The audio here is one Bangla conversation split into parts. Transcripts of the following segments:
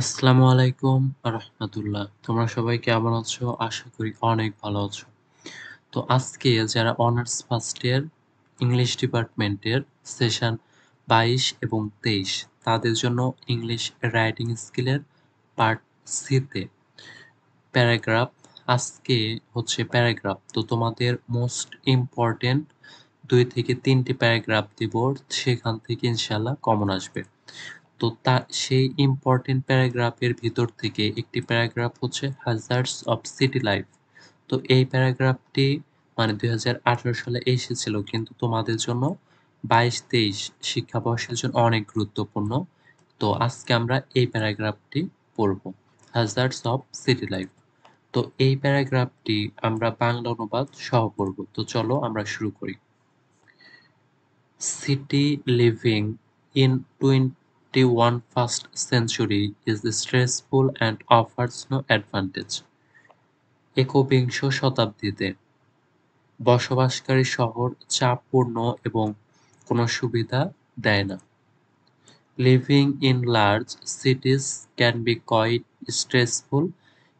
আসসালামু আলাইকুম রাহমাতুল্লাহ। তোমরা সবাই কেমন আছো? আশা করি অনেক ভালো আছো। তো আজকে যারা অনার্স ফার্স্ট ইয়ার ইংলিশ ডিপার্টমেন্টের সেশন ২২ এবং ২৩ তাদের জন্য ইংলিশ রাইটিং স্কিলের পার্ট সি তে প্যারাগ্রাফ আজকে হচ্ছে প্যারাগ্রাফ। তো তোমাদের মোস্ট ইম্পোর্টেন্ট ২ থেকে ৩ টি প্যারাগ্রাফ দিব। সেখান থেকে ইনশাআল্লাহ কমন আসবে। তো সেই ইম্পর্টেন্ট প্যারাগ্রাফের ভিতর থেকে একটি প্যারাগ্রাফ হচ্ছে হ্যাজার্ডস অফ সিটি লাইফ। তো এই প্যারাগ্রাফটি মানে ২০১৮ সালে এসেছিল, কিন্তু তোমাদের জন্য ২২-২৩ শিক্ষাবর্ষের জন্য অনেক গুরুত্বপূর্ণ। তো আজকে আমরা এই প্যারাগ্রাফটি পড়ব, হ্যাজার্ডস অফ সিটি লাইফ। তো এই প্যারাগ্রাফটি আমরা বাংলা অনুবাদ সহ পড়ব। তো চলো আমরা শুরু করি। City living in 21st century is stressful and offers no advantage. একবিংশ শতাব্দীতে বসবাসকারী শহর চাপপূর্ণ এবং কোনো সুবিধা দেয় না। Living in large cities can be quite stressful,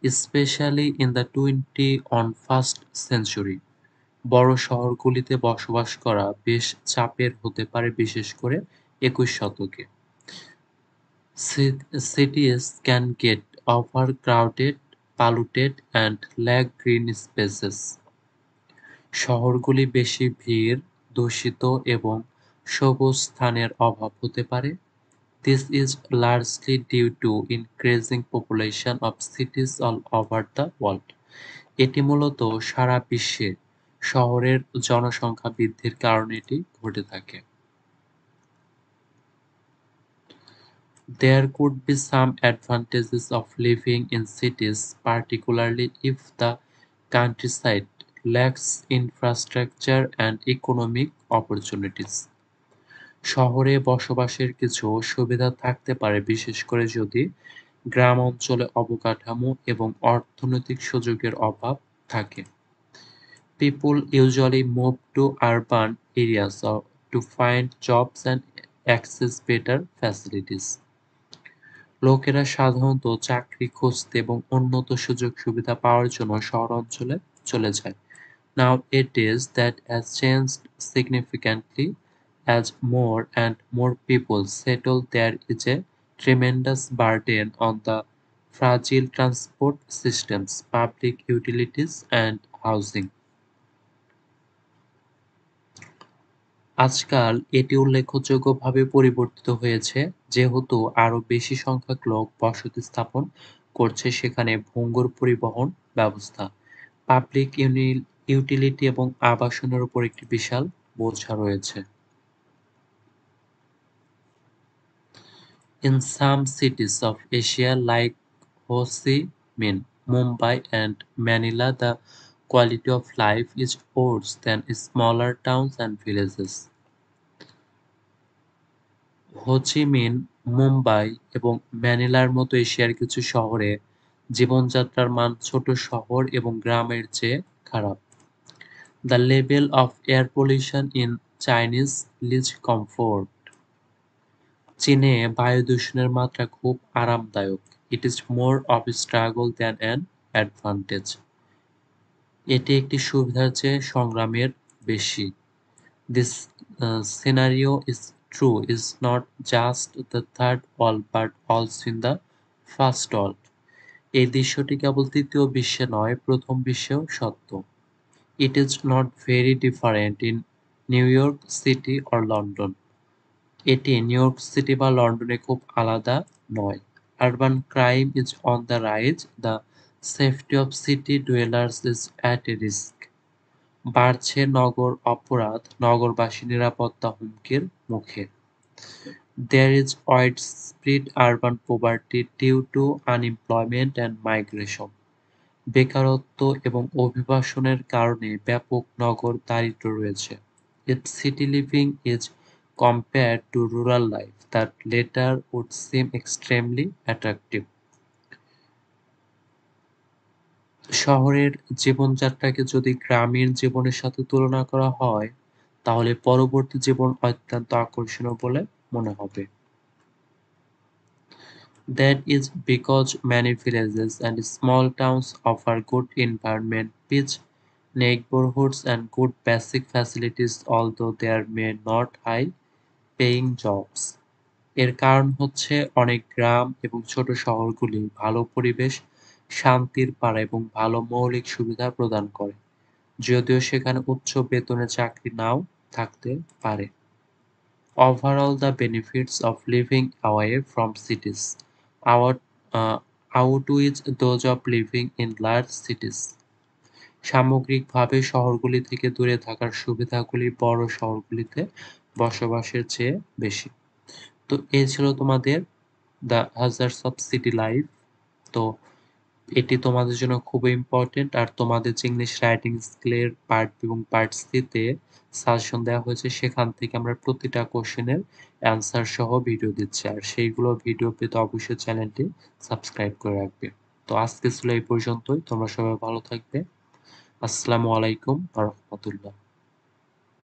especially in the 21st century. বড় শহরগুলিতে বসবাস করা বেশ চাপের হতে পারে, বিশেষ করে ২১ শতকে। Cities can get overcrowded, polluted and lack green spaces. শহরগুলি বেশি ভিড়, দূষিত এবং সবুজ স্থানের অভাব হতে পারে। This is largely due to increasing population of cities all over the world. এটি মূলত সারা বিশ্বে শহরের জনসংখ্যা বৃদ্ধির কারণে এটি ঘটে থাকে। There could be some advantages of living in cities, particularly if the countryside lacks infrastructure and economic opportunities. শহরে বসবাসের কিছু সুবিধা থাকতে পারে, বিশেষ করে যদি গ্রাম অঞ্চলে অবকাঠামো এবং অর্থনৈতিক সুযোগের অভাব থাকে। People usually move to urban areas to find jobs and access better facilities. লোকেরা সাধারণত চাকরি খুঁজতে এবং উন্নত সুযোগ-সুবিধা পাওয়ার জন্য শহর অঞ্চলে চলে যায়। Nowadays that has changed significantly as more and more people settle. There is a tremendous burden on the fragile transport systems, public utilities and housing. আজকাল এটি উল্লেখযোগ্যভাবে পরিবর্তিত হয়েছে, যেহেতু আরও বেশি সংখ্যক লোক বসতি স্থাপন করছে। সেখানে ভঙ্গুর পরিবহন ব্যবস্থা, পাবলিক ইউটিলিটি এবং আবাসনের উপর একটি বিশাল বোঝা রয়েছে। In some cities of Asia like Ho Chi Minh, Mumbai and Manila, the quality of life is worse than smaller towns and villages. হো চি মিন, মুম্বাই এবং ম্যানিলার মতো এশিয়ার কিছু শহরে জীবনযাত্রার মান ছোট শহর এবং গ্রামের চেয়ে খারাপ। The level of air pollution in Chinese lies comfort. চীনে বায়ু দূষণের মাত্রা খুব আরামদায়ক। It is more of struggle than an advantage. এটি একটি সুবিধার চেয়ে সংগ্রামের বেশি। This scenario is true is not just the third world but also in the first world. এই দৃশ্যটি কেবল তৃতীয় বিশ্বে নয়, প্রথম বিশ্বেও সত্য। It is not very different in New York City or London. এটি নিউইয়র্ক সিটি বা লন্ডনে খুব আলাদা নয়। Urban crime is on the rise. The safety of city dwellers is at a risk. বাড়ছে নগর অপরাধ, নগরবাসী নিরাপত্তা হুমকির মুখে। There is widespread urban poverty due to unemployment and migration. বেকারত্ব এবং অভিবাসনের কারণে ব্যাপক নগর দারিদ্র্য রয়েছে। If city living is compared to rural life, that latter would seem extremely attractive. শহরের জীবনযাত্রাকে যদি গ্রামীণ জীবনের সাথে তুলনা করা হয়, তাহলে পরবর্তী জীবন অত্যন্ত আকর্ষণীয় বলে মনে হবে। That is because many villages and small towns offer good environment, peace, neighborhoods and good basic facilities although there may not high paying jobs। এর কারণ হচ্ছে অনেক গ্রাম এবং ছোট শহরগুলি ভালো পরিবেশ, শান্তির পাড়া এবং ভালো মৌলিক সুবিধা প্রদান করে, যদিও সেখানে উচ্চ বেতনের চাকরি নাও থাকতে পারে। Overall, the benefits of living away from cities outweighs those of living in large cities। সামগ্রিকভাবে শহরগুলি থেকে দূরে থাকার সুবিধাগুলি বড় শহরগুলিতে বসবাসের চেয়ে বেশি। তো এই ছিল তোমাদের the hazards of city life. তো এটি তোমাদের জন্য খুবই ইম্পর্টেন্ট। আর তোমাদের যে ইংলিশ রাইটিং স্কিলের পার্ট বি এবং পার্ট সি তে সাজেশন দেওয়া হয়েছে, সেখান থেকে আমরা প্রতিটা কোশ্চেনের অ্যান্সার সহ ভিডিও দিচ্ছি। আর সেইগুলো ভিডিও পেতে অবশ্যই চ্যানেলটি সাবস্ক্রাইব করে রাখবে। তো আজকে ছিল এই পর্যন্তই। তোমরা সবাই ভালো থাকবে। আসসালামু আলাইকুম ওয়া রাহমাতুল্লাহ।